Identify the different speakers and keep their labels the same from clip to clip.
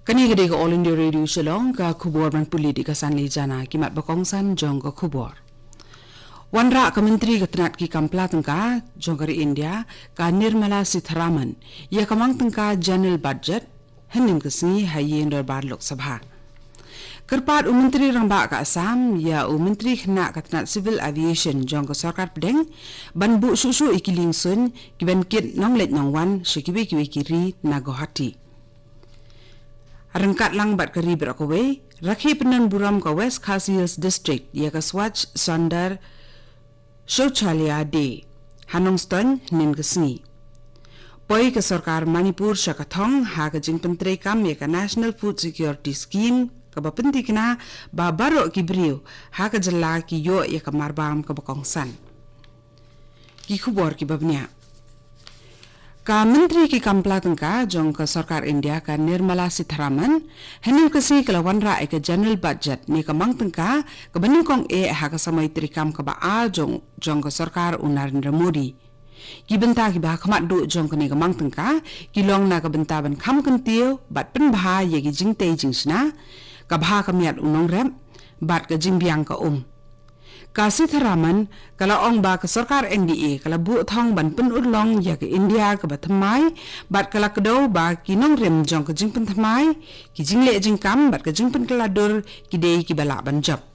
Speaker 1: Kani gede ka All India Radio Shillong ka khubor ban puli di kasan le jana kimat bakongsan jong ka khubor. Wanra ka menteri ka tenat ki kampla tengka jong kari India ka Nirmala Sitharaman ya kamang tengka general budget henin kesni hayin darbar Lok Sabha. Kerpat menteri ramba ka Assam ya menteri khna ka tenat civil aviation jong ka sarkar pedeng ban bu susu ikiling sun kiban kit nong let nong wan shikibe kiwe kiri na Guwahati. Rengkat lang bat kari berakowe, rakhi penan buram ka West Khasias District ya ka Swach Sandar Shauchalya Day Hanong Ston nin kesni. Poi ka sarkar Manipur Shakathong ha ka jing pentre kam ya ka National Food Security Scheme ka bapenti kena ba baro ki brio ha ka jalla ki yo ya ka marbam ka bakongsan. Ki khubor ki babnya. Ka menteri ki kampla tengka jong ka sarkar India ka Nirmala Sitharaman henin kasi kalawan ra ka general budget ni ka mang tengka ka baningkong ha ka samay trikam ka ba jong ka sarkar Narendra Modi ki benta ki ba khamat du jong ka ni ka mang tengka ki long na ka benta ban kham kan tio bat pen bha ye ki jingte jingsna ka bha ka miat unong rem bat ka jingbiang ka Ka Sitharaman kala ong ba ka sarkar NDA kala bu thong ban pen urlong ya ka India ka bathamai bat kala kdo ba kinong rem jong ka jingpen thamai ki jingle jingkam bat ka jingpen kala dur ki dei ki bala ban job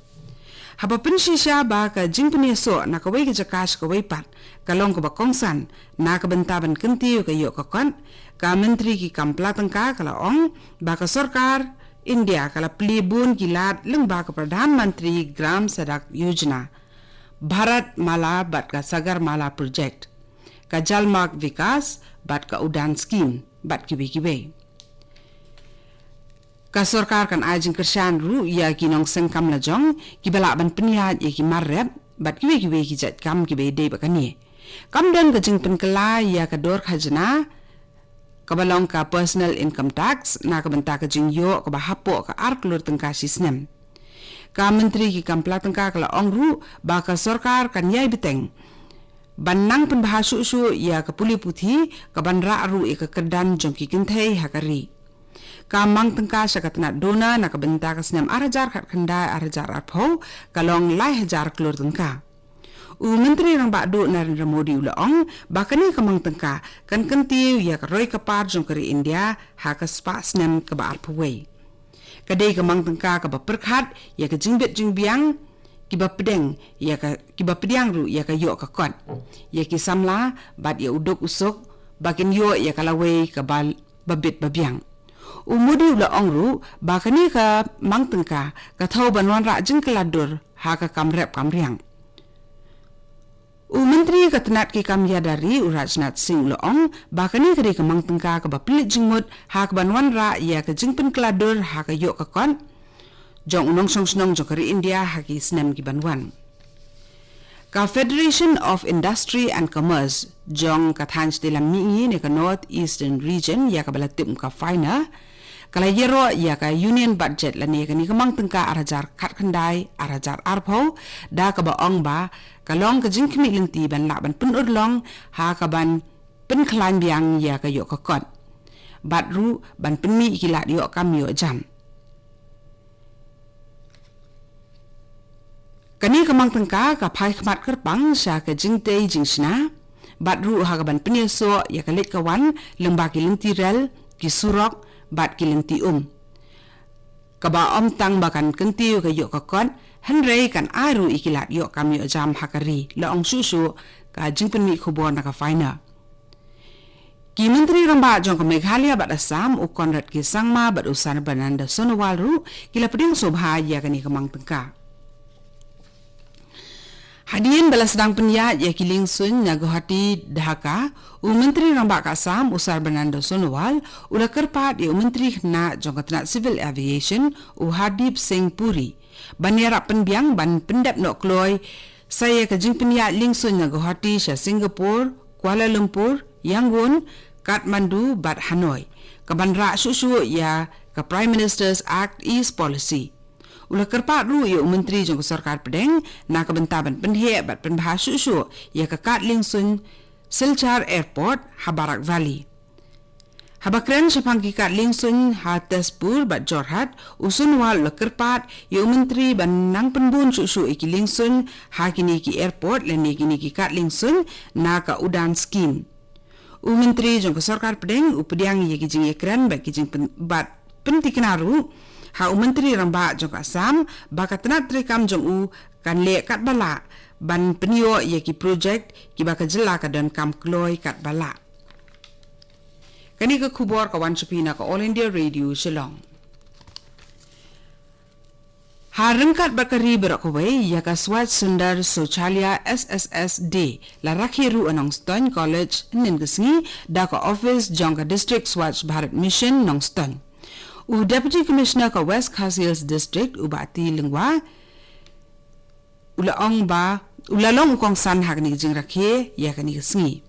Speaker 1: haba pen shisha ba ka jingpen yeso na ka wei ka jakash ka wei pat kalong ka bakongsan na ka benta ban kenti ka yo ka kon ka menteri ki kampla tengka kala ong ba ka sarkar India kala plibun kilat leng ba ka Pradhan Mantri Gram Sadak Yojana Bharat Mala bat ka Sagar Mala Project ka Jalmarg Vikas bat ka Udan Scheme bat kibe ka sarkar kan ajing kershan ru ya kinong sengkam la jong kibala ban peniat ya ki marrep bat kibe ki jat kam kibe dei bakani kam dan ka jing pen kala ya ka dor khajana kabalong ka personal income tax na kabenta ka jingyo ka bahapo ka arklur tengka sisnem ka menteri ki kampla tengka kala ongru ba ka sarkar kan yai beteng banang pen bahasu su ya ka puli puthi ka banra ru ka kedan jong ki kinthei hakari ka mang tengka sa katna dona na kabenta ka snem arajar khat khanda arajar arpho kalong lai hajar klur tengka menteri rang bakdo Narendra Modi ulaong bakani kamang tengka kan kentiu ya karoi kapar jong kari India ha ka spa snem ka ba arpaway kadai kamang tengka ka ba perkhat ya ka jingbet jingbiang ki ba pedeng ya ka ki ba pediang ru ya ka yo ka kon ya ki samla bat ya udok usok bakin yo ya ka lawei ka bal babit babiang Modi ulaong ru bakani ka mang tengka ka thau banwan ra jing kaladur ha ka kamrep kamriang menteri katenat ki kamya dari Rajnath Singh Loong bakani kari kamang tengka ka bapilit jingmut ha ka banwan ra ya ka jingpen keladur ha ka yok ka kon jong unong song snong jong kari India ha ki snem ki banwan ka Federation of Industry and Commerce jong ka thans de la mingi ne ka North Eastern Region ya ka balatim ka fina kala yero ya ka union budget la ne ka ni kamang tengka arajar khat khandai arajar arpho da ka ba ong ba kalong ka jing khmi lenti ban la ban pun urlong ha ka ban pen khlan biang ya ka yo ka kot bat ru ban penmi ikila yo kam yo jam kani kamang tengka ka phai khmat kerpang sha ka jing te jing sna bat ru ha ka ban penye so ya ka let ka wan lembah ki lenti rel ki surok bat ki lenti ka ba om tang bakan kentiu ka yo ka kon Henry kan aru ikilat yo kami jam hakari laong susu ka jingpen mi khubor na ka faina ki menteri ramba jong ka Meghalaya bat Assam u Conrad ki sangma bat usan Bernanda Sonowal ru kila peding sobha ya kani kamang tengka Hadian bala sedang penyat ya kiling sun na Guwahati Dhaka menteri ramba ka Assam usar Bernanda Sonowal ula kerpat ya menteri na jong ka tenat civil aviation Hardip Singh Puri Baniara penbiang ban pendap nok kloy saya ka jing penyat lingsun na Guwahati sa Singapore, Kuala Lumpur, Yangon, Kathmandu bat Hanoi. Ka banra susu ya ka Prime Minister's Act East Policy. Ula kerpat ru ya menteri jong sarkar pedeng na ka bentaban penhe bat penbah susu ya ka kat lingsun Silchar Airport Habarak Valley. Habakren sapang kikat lingsun Hatespur bat Jorhat usun wal lekerpat yu menteri ban nang penbun susu iki lingsun hakini ki airport len kini kikat lingsun na ka udan scheme. Menteri jong ka sarkar pedeng upediang ye kijing ekran bat kijing bat pentiknaru ha menteri ramba jong ka Assam bakatanat trikam jong u kan le kat bala ban penio ye ki project ki bakajela ka dan kam kloi kat bala. Kani ka khubor ka Wanchapina ka All India Radio Shillong. Harengkat bakari berakawai ya ka Swat Sundar Sochalia SSSD la rakhiru anong Ston College nin kesngi da ka office jong ka district Swat Bharat Mission nong Ston. Deputy Commissioner ka West Khasi Hills District ubati lingwa ulalong ukong san hakni jing rakhe ya kani kesngi.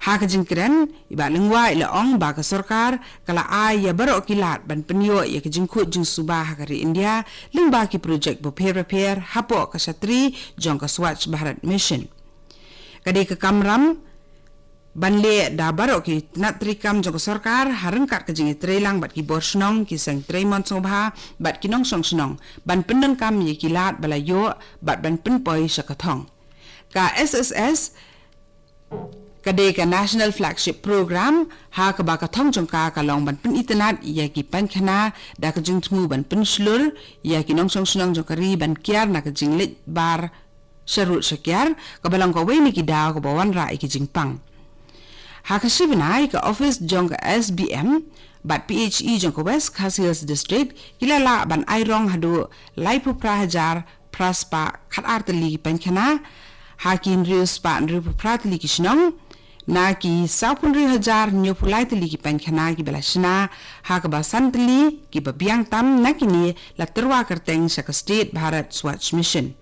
Speaker 1: Hak jingkren iba lengwa ilaong baga sarkar kala ay ya baro kilat ban penyo ya kejingkut jing subah hakari India lengba ki projek repair hapo ka Satri jong ka Swatch Bharat Mission. Kadi ke kamram ban le da baro ki natrikam jong ka sarkar harengkat ke jing trelang bat ki borsnong ki sang tremon sobha bat kinong song ban pendang kam ye kilat balayo bat ban penpoi sakathong. Ka SSS Kade ka National Flagship Program ha ka baka thong jong ka long ban pin itanat ya ki pan khana da ka jing thmu ban pin slur ya ki nong song snong jong kari ban kyar na ka jing lit bar sharut shakyar ka balang ka we ni ki da ka bawan ra ki jing pang ha ka sibnai ka office jong ka SBM bat PHE jong ka West Khasi Hills District kilala ban airong hadu laipu prahajar praspa khat artali pan khana ha kin rius pa riu pratli ki snong na ki 10,000 nyo pulai tali ki pankhana ki belasna ha ka basantli ki babiang tam na kini la terwa kerteng sa ka State Bharat Swatch Mission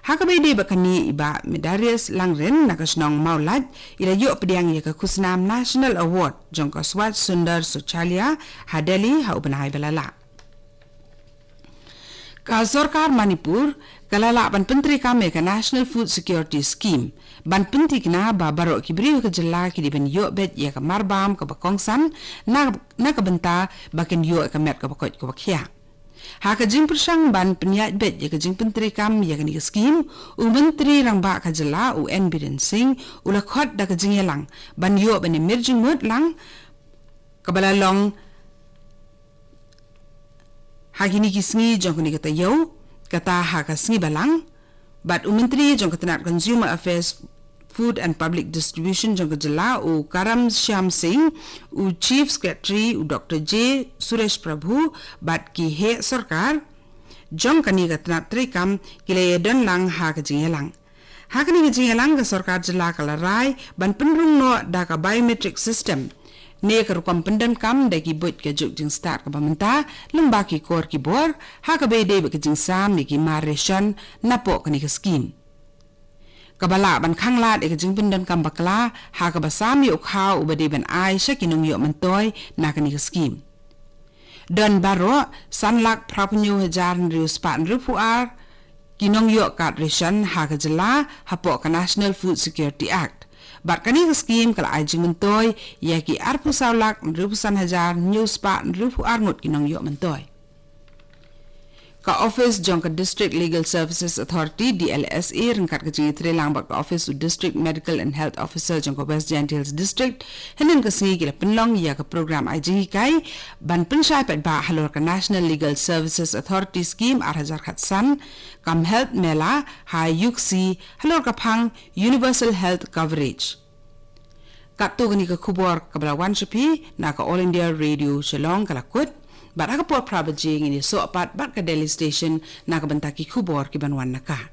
Speaker 1: ha ka bede bakani iba medarius langren na ka snong maulat ila yo pediang ye ka kusnam National Award jong ka Swatch Sundar Sochalia ha Delhi ha ubanai belala ka sarkar Manipur kalala ban pentri kame ka National Food Security Scheme ban penti kina ba baro ki brio ka jella ki diben yo bet ya ka marbam ka bakongsan na ka benta baken yo ka met ka bakot ka bakhya ha ka jing persang ban penya bet ya ka jing pentri kam ya ka ni scheme menteri rangba ka jella UN Biren Singh ula khot da ka jing yelang ban yo ban emerging mut lang ka balalong ha kini ki sngi jong ni ka tayo kata hak asngi balang bat menteri jong ketenat Consumer Affairs Food and Public Distribution jong kejela Karam Shyam Singh Chief Secretary Dr. J Suresh Prabhu bat ki he sarkar jong kani ketenat trikam kile don lang hak jingelang hak ni jingelang ke sarkar jela kalarai ban penrung no da ka biometric system ne ka rukom pendan kam da ki bot ka juk jing start ka pamenta lembah ki kor ki bor ha ka be de ka jing sam ni ki mareshan na po ka ni ka scheme ka bala ban khang lat e ka jing pendan kam bakla ha ka basam yu khaw ubade ban ai sha kinung yu mantoy na ka ni ka scheme don baro sanlak prapunyo hajar rius pan rupuar kinong yu ka reshan ha ka jela ha po ka National Food Security Act bat kani scheme kala ajing mentoy ya ki arpu saulak rupusan hajar news pa rupu arngut kinong yo mentoy ka office jong ka District Legal Services Authority DLSA rengkat ka jingi trelang bak office District Medical and Health Officer jong ka West Gentiles District henin ka singi kila penlong ya ka program ajing kai ban pensai pat ba halor ka National Legal Services Authority scheme arhajar khatsan kam health mela ha yuksi halor ka phang universal health coverage kapto gani ka khubor kabla Wanchaphi na ka All India Radio Shillong kalakut bat ka por prabajing ini so apat bat ka Delhi station na ka bantaki khubor ki banwan naka